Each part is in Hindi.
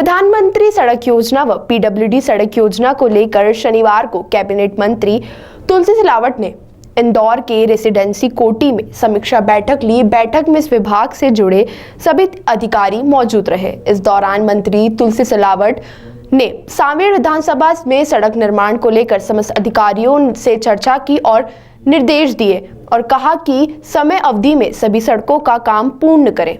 प्रधानमंत्री सड़क योजना व पीडब्ल्यूडी सड़क योजना को लेकर शनिवार को कैबिनेट मंत्री तुलसी सिलावट ने इंदौर के रेसिडेंसी कोटी में समीक्षा बैठक ली। बैठक में इस विभाग से जुड़े सभी अधिकारी मौजूद रहे। इस दौरान मंत्री तुलसी सिलावट ने सांवेर विधानसभा में सड़क निर्माण को लेकर समस्त अधिकारियों से चर्चा की और निर्देश दिए और कहा कि समय अवधि में सभी सड़कों का काम पूर्ण करें।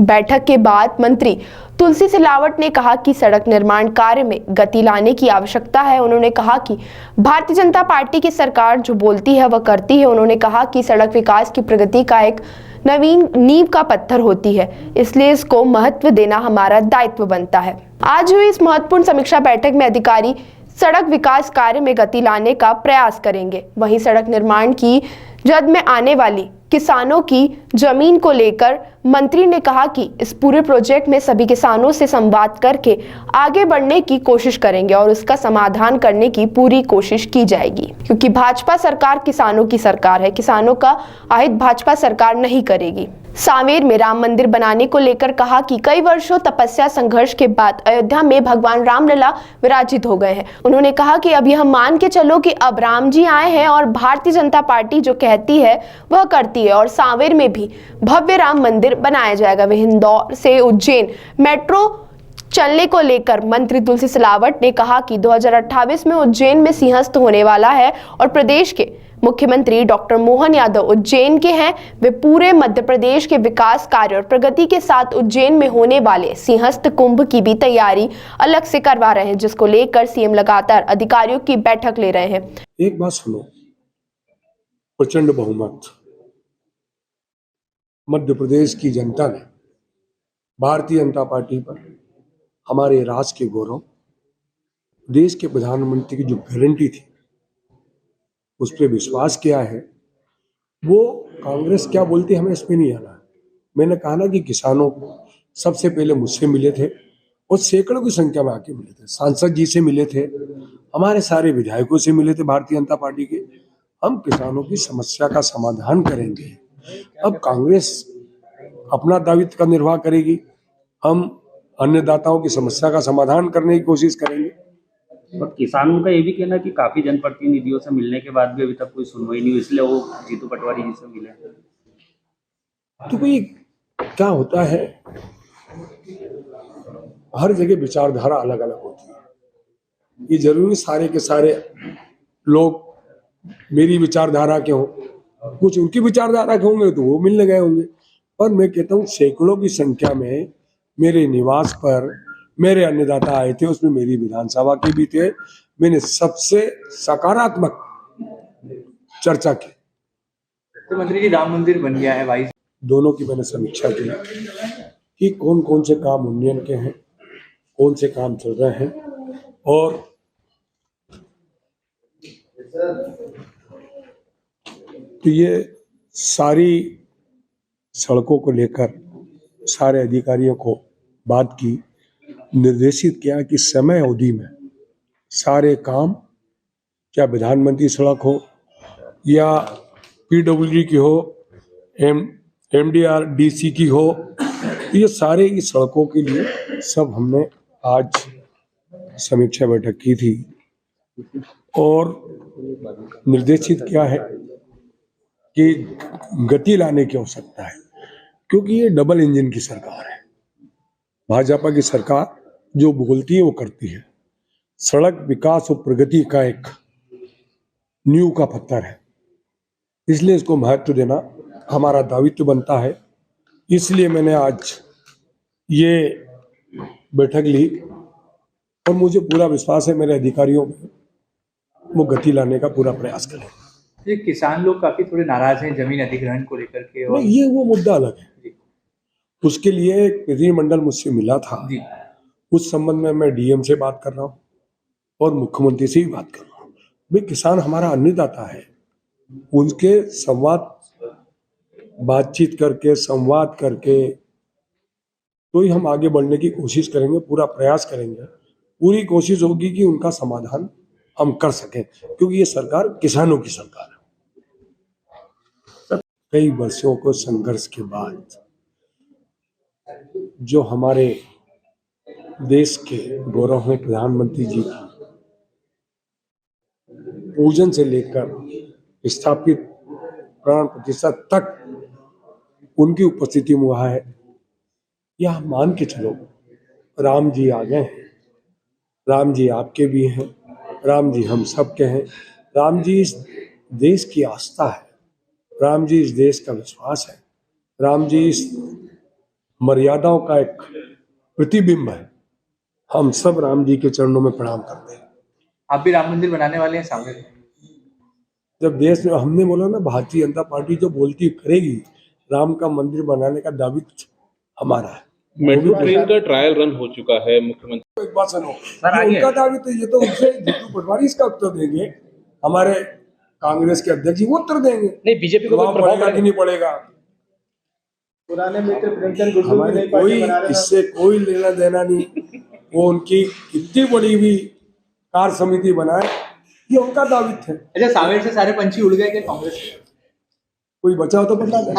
बैठक के बाद मंत्री तुलसी सिलावट ने कहा कि सड़क निर्माण कार्य में गति लाने की आवश्यकता है। उन्होंने कहा कि भारतीय जनता पार्टी की सरकार जो बोलती है वह करती है। उन्होंने कहा कि सड़क विकास की प्रगति का एक नवीन नींव का पत्थर होती है, इसलिए इसको महत्व देना हमारा दायित्व बनता है। आज हुई इस महत्वपूर्ण समीक्षा बैठक में अधिकारी सड़क विकास कार्य में गति लाने का प्रयास करेंगे। वहीं सड़क निर्माण की जद में आने वाली किसानों की जमीन को लेकर मंत्री ने कहा कि इस पूरे प्रोजेक्ट में सभी किसानों से संवाद करके आगे बढ़ने की कोशिश करेंगे और उसका समाधान करने की पूरी कोशिश की जाएगी, क्योंकि भाजपा सरकार किसानों की सरकार है। किसानों का अहित भाजपा सरकार नहीं करेगी। सांवेर में राम मंदिर बनाने को लेकर कहा कि कई वर्षों तपस्या संघर्ष के बाद अयोध्या में भगवान रामलला विराजित हो गए हैं। उन्होंने कहा कि अब यह मान के चलो कि अब राम जी आए हैं और भारतीय जनता पार्टी जो कहती है वह करती है और सांवेर में भी भव्य राम मंदिर बनाया जाएगा। वह इंदौर से उज्जैन मेट्रो चलने को लेकर मंत्री तुलसी सिलावट ने कहा कि 2028 में उज्जैन में सिंहस्थ होने वाला है और प्रदेश के मुख्यमंत्री डॉक्टर मोहन यादव उज्जैन के हैं। वे पूरे मध्य प्रदेश के विकास कार्य और प्रगति के साथ उज्जैन में होने वाले सिंहस्थ कुंभ की भी तैयारी अलग से करवा रहे हैं, जिसको लेकर सीएम लगातार अधिकारियों की बैठक ले रहे हैं। एक बात सुनो, प्रचंड बहुमत मध्य प्रदेश की जनता ने भारतीय जनता पार्टी पर, हमारे राज के गौरव, देश के प्रधानमंत्री की जो गारंटी थी उस पर विश्वास किया है। वो कांग्रेस क्या बोलती है हमें इस पे नहीं आना है। मैंने कहा ना कि किसानों को सबसे पहले मुझसे मिले थे और सैकड़ों की संख्या में आके मिले थे। सांसद जी से मिले थे, हमारे सारे विधायकों से मिले थे भारतीय जनता पार्टी के। हम किसानों की समस्या का समाधान करेंगे। अब कांग्रेस अपना दायित्व का निर्वाह करेगी, हम अन्नदाताओं की समस्या का समाधान करने की कोशिश करेंगे। और किसानों का ये भी कहना है कि काफी जनप्रतिनिधियों से मिलने के बाद भी अभी तक कोई सुनवाई नहीं हुई, इसलिए वो जीतू पटवारी जी से मिले। तो भाई क्या होता है, हर जगह विचारधारा अलग अलग होती है। ये जरूरी सारे के सारे लोग मेरी विचारधारा के हों, कुछ उनकी विचारधारा के होंगे तो वो मिलने गए होंगे। पर मैं कहता हूँ सैकड़ों की संख्या में मेरे निवास पर मेरे अन्नदाता आए थे, उसमें मेरी विधानसभा के भी थे। मैंने सबसे सकारात्मक चर्चा की। तो मंत्री जी, राम मंदिर बन गया है भाई, दोनों की मैंने समीक्षा की कि कौन कौन से काम उन्नयन के हैं, कौन से काम चल रहे हैं, और तो ये सारी सड़कों को लेकर सारे अधिकारियों को बात की, निर्देशित किया कि समय अवधि में सारे काम, क्या प्रधानमंत्री सड़क हो या पीडब्ल्यूडी की हो, एमडीआरडीसी की हो, ये सारे की सड़कों के लिए सब हमने आज समीक्षा बैठक की थी और निर्देशित किया है कि गति लाने की आवश्यकता है, क्योंकि ये डबल इंजन की सरकार है। भाजपा की सरकार जो बोलती है वो करती है। सड़क विकास और प्रगति का एक नींव का पत्थर है, इसलिए इसको महत्व देना हमारा दायित्व बनता है। इसलिए मैंने आज ये बैठक ली और मुझे पूरा विश्वास है मेरे अधिकारियों में वो गति लाने का पूरा प्रयास करेंगे। ये किसान लोग काफी थोड़े नाराज हैं जमीन अधिग्रहण को लेकर के, और ये वो मुद्दा अलग है। उसके लिए एक प्रतिनिधिमंडल मुझसे मिला था, उस संबंध में मैं डीएम से बात कर रहा हूँ और मुख्यमंत्री से भी बात कर रहा हूँ। भाई किसान हमारा अन्नदाता है, उनके बातचीत करके, संवाद करके तो ही हम आगे बढ़ने की कोशिश करेंगे, पूरा प्रयास करेंगे। पूरी कोशिश होगी कि उनका समाधान हम कर सकें, क्योंकि ये सरकार किसानों की सरकार है। कई वर्षों को संघर्ष के बाद जो हमारे देश के गौरवमय प्रधानमंत्री जी की पूजन से लेकर स्थापित प्राण प्रतिष्ठा तक उनकी उपस्थिति में हुआ है। यह मान के चलो, राम जी आ गए हैं, राम जी आपके भी हैं, राम जी हम सबके हैं, राम जी इस देश की आस्था है, राम जी इस देश का विश्वास है, राम जी इस मर्यादाओं का एक प्रतिबिंब है। हम सब राम जी के चरणों में प्रणाम करते हैं। आप भी राम मंदिर बनाने वाले हैं सामने? जब देश में हमने बोला ना, भारतीय जनता पार्टी जो बोलती करेगी, राम का मंदिर बनाने का दायित्व हमारा है। मेट्रो ट्रेन का ट्रायल रन हो चुका है। मुख्यमंत्री एक बात सुनो, आगे। उनका दायित्व ये तो उनसे जीतू पटवारी इसका उत्तर देंगे, हमारे कांग्रेस के अध्यक्ष जी वो उत्तर देंगे। नहीं, बीजेपी को वहाँ पड़ेगा कि नहीं पड़ेगा, पुराने मित्र प्रेमचंद गुड्डू की हमारे नई पार्टी कोई बना रहे हैं। इससे कोई लेना देना नहीं। वो उनकी इतनी बड़ी भी कार्य समिति बनाए, ये उनका दायित्व है। अच्छा, सावेर से सारे पंछी उड़ गए क्या कांग्रेस के? कोई बचा हो तो बता दे।